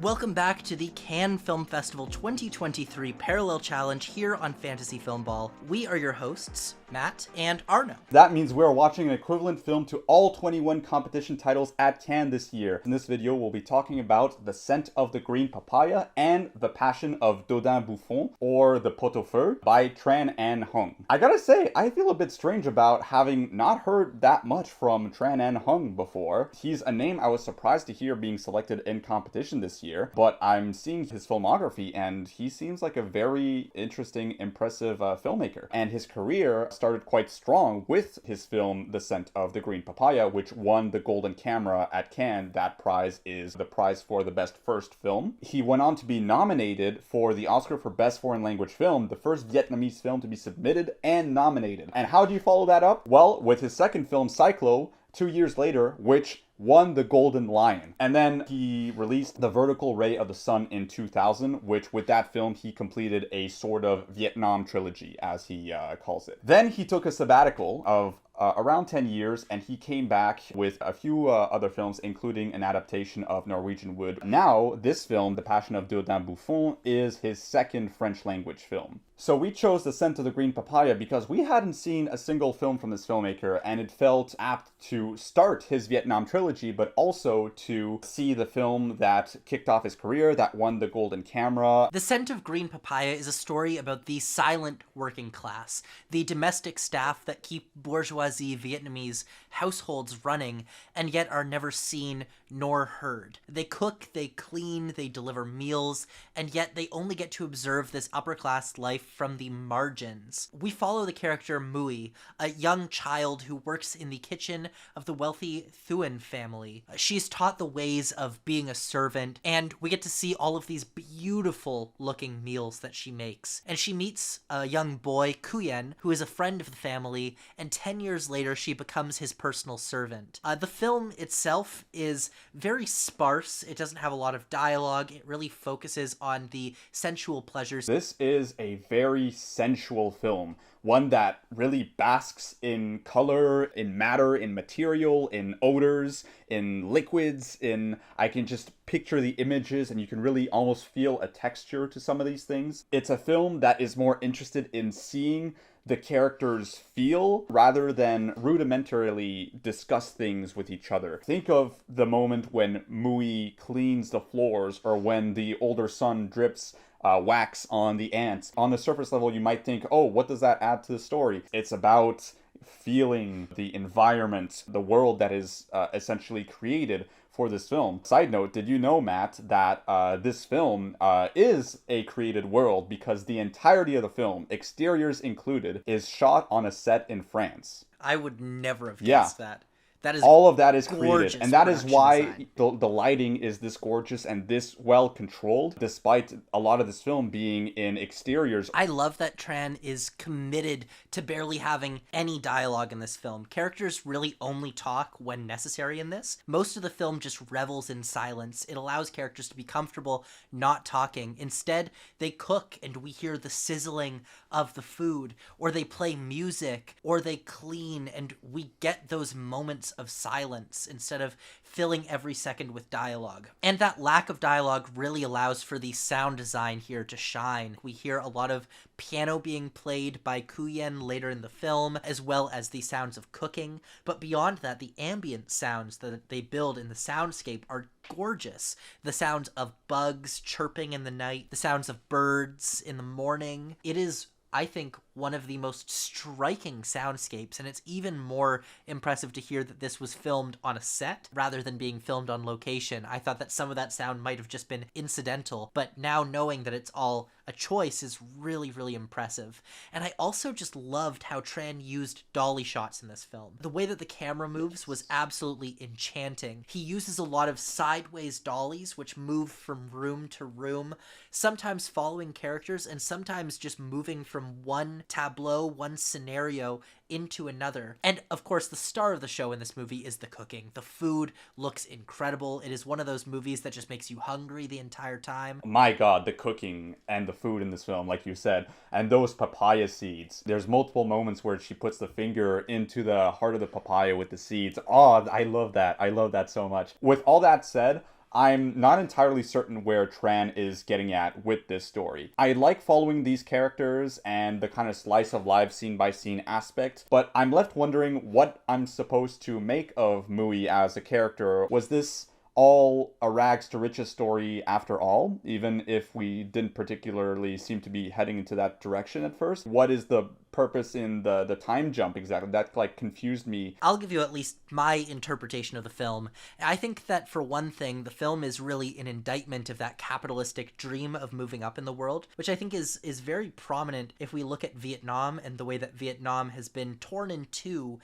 Welcome back to the Cannes Film Festival 2023 Parallel Challenge here on Fantasy Film Ball. We are your hosts, Matt and Arnaud. That means we're watching an equivalent film to all 21 competition titles at Cannes this year. In this video, we'll be talking about The Scent of the Green Papaya and The Passion of Dodin Buffon, or The Pot-Au-Feu, by Tran Anh Hung. I gotta say, I feel a bit strange about having not heard that much from Tran Anh Hung before. He's a name I was surprised to hear being selected in competition this year, but I'm seeing his filmography and he seems like a very interesting, impressive filmmaker. And his career started quite strong with his film The Scent of the Green Papaya, which won the Golden Camera at Cannes. That prize is the prize for the best first film. He went on to be nominated for the Oscar for Best Foreign Language Film, the first Vietnamese film to be submitted and nominated. And how do you follow that up? Well, with his second film, Cyclo, 2 years later, which won the Golden Lion. And then he released The Vertical Ray of the Sun in 2000, which with that film he completed a sort of Vietnam trilogy, as he calls it. Then he took a sabbatical of around 10 years, and he came back with a few other films, including an adaptation of Norwegian Wood. Now, this film, The Passion of Dodin Buffon, is his second French language film. So we chose The Scent of the Green Papaya because we hadn't seen a single film from this filmmaker, and it felt apt to start his Vietnam trilogy, but also to see the film that kicked off his career, that won the Golden Camera. The Scent of Green Papaya is a story about the silent working class, the domestic staff that keep bourgeoisie Vietnamese households running and yet are never seen nor heard. They cook, they clean, they deliver meals, and yet they only get to observe this upper class life from the margins. We follow the character Mui, a young child who works in the kitchen of the wealthy Thuan family. She's taught the ways of being a servant, and we get to see all of these beautiful looking meals that she makes. And she meets a young boy, Kuyen, who is a friend of the family, and 10 years later she becomes his personal servant. The film itself is very sparse. It doesn't have a lot of dialogue. It really focuses on the sensual pleasures. This is a very sensual film, one that really basks in color, in matter, in material, in odors, in liquids, I can just picture the images and you can really almost feel a texture to some of these things. It's a film that is more interested in seeing the characters feel rather than rudimentarily discuss things with each other. Think of the moment when Mui cleans the floors, or when the older son drips wax on the ants. On the surface level, you might think, oh, what does that add to the story? It's about feeling the environment, the world that is essentially created for this film. Side note, did you know, Matt, that this film is a created world because the entirety of the film, exteriors included, is shot on a set in France? I would never have guessed that. That is all of that is created, and that is why the lighting is this gorgeous and this well controlled, despite a lot of this film being in exteriors. I love that Tran is committed to barely having any dialogue in this film. Characters really only talk when necessary in this. Most of the film just revels in silence. It allows characters to be comfortable not talking. Instead, they cook and we hear the sizzling of the food, or they play music, or they clean, and we get those moments of silence instead of filling every second with dialogue. And that lack of dialogue really allows for the sound design here to shine. We hear a lot of piano being played by Kuyen later in the film, as well as the sounds of cooking. But beyond that, the ambient sounds that they build in the soundscape are gorgeous. The sounds of bugs chirping in the night, the sounds of birds in the morning. It is, I think, one of the most striking soundscapes, and it's even more impressive to hear that this was filmed on a set rather than being filmed on location. I thought that some of that sound might have just been incidental, but now knowing that it's all a choice is really, really impressive. And I also just loved how Tran used dolly shots in this film. The way that the camera moves was absolutely enchanting. He uses a lot of sideways dollies, which move from room to room, sometimes following characters and sometimes just moving from one tableau, one scenario into another. And of course, the star of the show in this movie is the cooking. The food looks incredible. It is one of those movies that just makes you hungry the entire time. My God, the cooking and the food in this film, like you said, and those papaya seeds. There's multiple moments where she puts the finger into the heart of the papaya with the seeds. Oh, I love that. I love that so much. With all that said, I'm not entirely certain where Tran is getting at with this story. I like following these characters and the kind of slice of life scene by scene aspect, but I'm left wondering what I'm supposed to make of Mui as a character. Was this all a rags to riches story after all, even if we didn't particularly seem to be heading into that direction at first? What is the purpose in the time jump exactly? That like confused me. I'll give you at least my interpretation of the film. I think that for one thing, the film is really an indictment of that capitalistic dream of moving up in the world, which I think is very prominent if we look at Vietnam and the way that Vietnam has been torn in two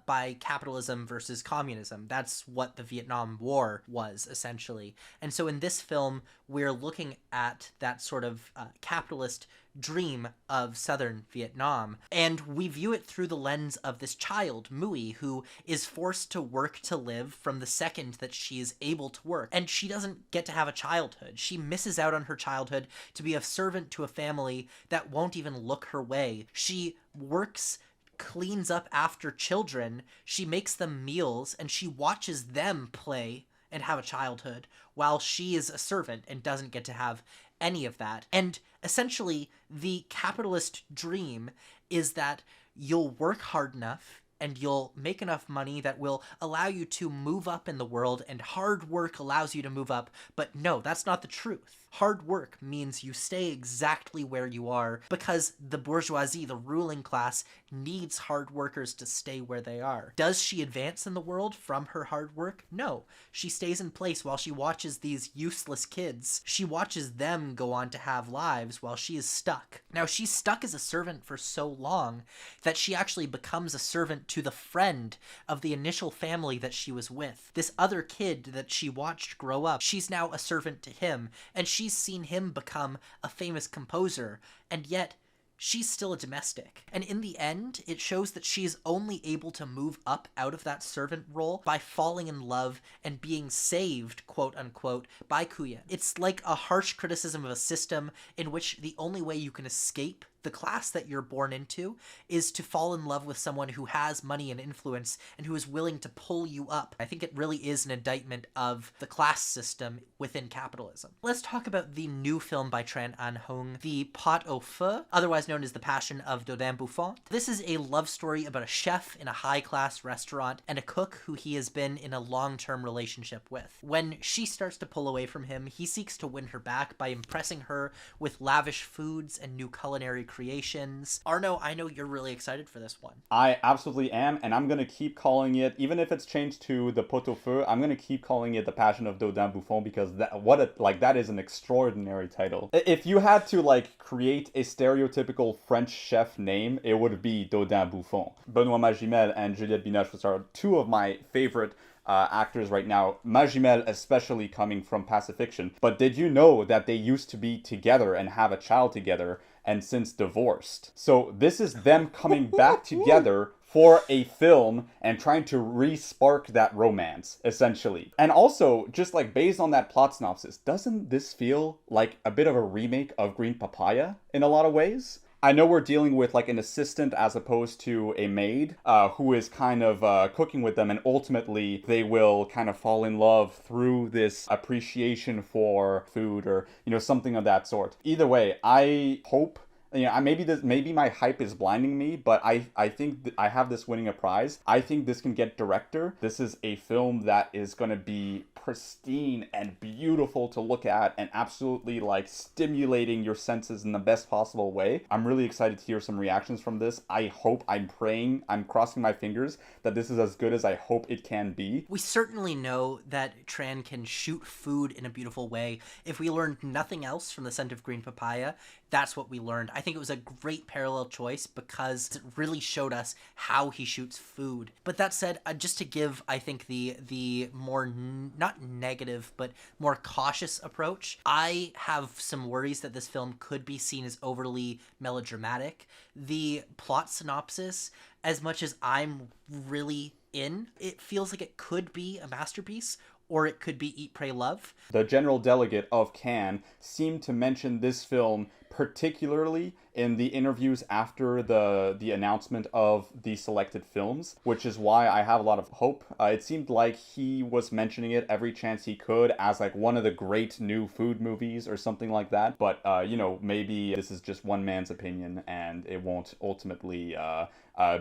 by capitalism versus communism. That's what the Vietnam War was, essentially. And so in this film, we're looking at that sort of capitalist dream of southern Vietnam, and we view it through the lens of this child, Mui, who is forced to work to live from the second that she is able to work, and she doesn't get to have a childhood. She misses out on her childhood to be a servant to a family that won't even look her way. She works, cleans up after children, she makes them meals, and she watches them play and have a childhood while she is a servant and doesn't get to have any of that. And essentially, the capitalist dream is that you'll work hard enough and you'll make enough money that will allow you to move up in the world, and hard work allows you to move up. But no, that's not the truth. Hard work means you stay exactly where you are because the bourgeoisie, the ruling class, needs hard workers to stay where they are. Does she advance in the world from her hard work? No. She stays in place while she watches these useless kids. She watches them go on to have lives while she is stuck. Now, she's stuck as a servant for so long that she actually becomes a servant to the friend of the initial family that she was with. This other kid that she watched grow up, she's now a servant to him, and she's seen him become a famous composer, and yet she's still a domestic. And in the end, it shows that she's only able to move up out of that servant role by falling in love and being saved, quote unquote, by Kuya. It's like a harsh criticism of a system in which the only way you can escape the class that you're born into is to fall in love with someone who has money and influence and who is willing to pull you up. I think it really is an indictment of the class system within capitalism. Let's talk about the new film by Tran Anh Hung, the Pot-Au-Feu, otherwise known as The Passion of Dodin Buffon. This is a love story about a chef in a high-class restaurant and a cook who he has been in a long-term relationship with. When she starts to pull away from him, he seeks to win her back by impressing her with lavish foods and new culinary creations. Arnaud, I know you're really excited for this one. I absolutely am, and I'm gonna keep calling it, even if it's changed to the Pot-Au-Feu, I'm gonna keep calling it The Passion of Dodin Buffon because that is an extraordinary title. If you had to like create a stereotypical French chef name, it would be Dodin Buffon. Benoît Magimel and Juliette Binoche, which are two of my favorite actors right now, Magimel especially coming from Pacifiction. But did you know that they used to be together and have a child together and since divorced? So this is them coming back together for a film and trying to re-spark that romance, essentially. And also, just like based on that plot synopsis, doesn't this feel like a bit of a remake of Green Papaya in a lot of ways? I know we're dealing with like an assistant as opposed to a maid who is kind of cooking with them, and ultimately they will kind of fall in love through this appreciation for food or, you know, something of that sort. Either way, I hope, you know, maybe my hype is blinding me, but I think I have this winning a prize. I think this can get director. This is a film that is going to be pristine and beautiful to look at and absolutely like stimulating your senses in the best possible way. I'm really excited to hear some reactions from this. I'm praying, I'm crossing my fingers that this is as good as I hope it can be. We certainly know that Tran can shoot food in a beautiful way. If we learned nothing else from The Scent of Green Papaya, that's what we learned. I think it was a great parallel choice because it really showed us how he shoots food. But that said, just to give, I think, the more, not negative, but more cautious approach, I have some worries that this film could be seen as overly melodramatic. The plot synopsis, as much as I'm really in, it feels like it could be a masterpiece, or it could be Eat, Pray, Love. The general delegate of Cannes seemed to mention this film particularly in the interviews after the announcement of the selected films, which is why I have a lot of hope. It seemed like he was mentioning it every chance he could as like one of the great new food movies or something like that. But you know, maybe this is just one man's opinion and it won't ultimately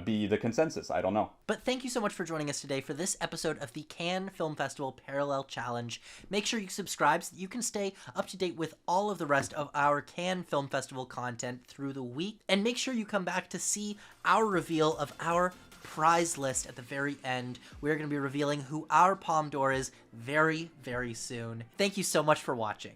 be the consensus. I don't know. But thank you so much for joining us today for this episode of the Cannes Film Festival Parallel Challenge. Make sure you subscribe so that you can stay up to date with all of the rest of our Cannes Film Festival content through the week. And make sure you come back to see our reveal of our prize list at the very end. We're going to be revealing who our Palme d'Or is very, very soon. Thank you so much for watching.